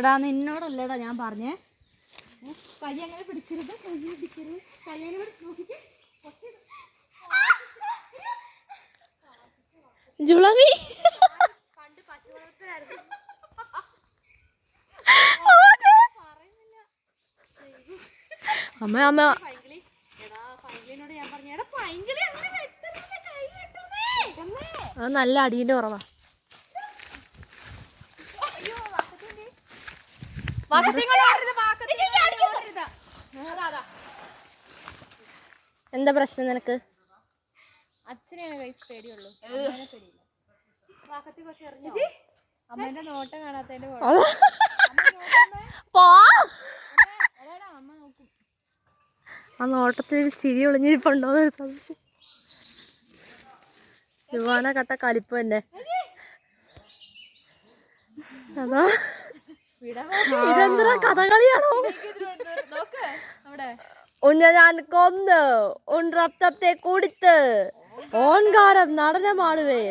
എടാ നിന്നോടല്ലേടാ ഞാൻ പറഞ്ഞേ കൈ അങ്ങനെ പിടിക്കരുത് കൈ അങ്ങനെ നോക്കിക്ക് ജുളമി പണ്ട് പശുവളർത്തലായിരുന്നു അമ്മ അമ്മ പൈങ്കിളിനോട് ഞാൻ പറഞ്ഞു എടാ പൈങ്കിളി അങ്ങനെ വെട്ടരുത് കൈ വെട്ടുന്നേ അത് നല്ല അടീന്റെ കുറവാ. എന്താ പ്രശ്നം നിനക്ക്? അച്ഛനെയാണ് കൈസ് പേടിയുള്ളൂ, അമ്മേന്റെ നോട്ടം കാണാത്തതിന്റെ ആ നോട്ടത്തിൽ ചിരി ഒളിഞ്ഞിരിപ്പുണ്ടോന്ന് സംശയം. യുവാന കട്ട കലിപ്പ് തന്നെ. അതാ ഇതെന്താ കഥകളിയാണോ? ഉന്ന ഞാൻ കൊന്ന് ഉൻ രക്തത്തെ കുടിത്ത് ഓൻകാരം നടനമാടുവേ.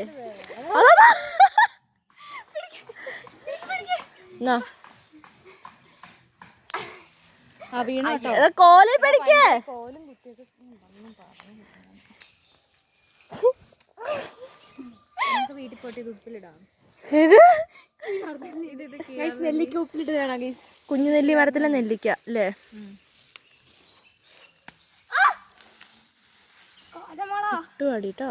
കോലി പിടിക്കേ. വീട്ടിൽ പോയിട്ട് ഇത് ഉപ്പിലിടാം. നെല്ലിക്ക ഉപ്പിലിട്ട് വേണം. കുഞ്ഞു നെല്ലി മരത്തിലെ നെല്ലിക്ക അല്ലേ? ഇട്ടുപാടിട്ടോ.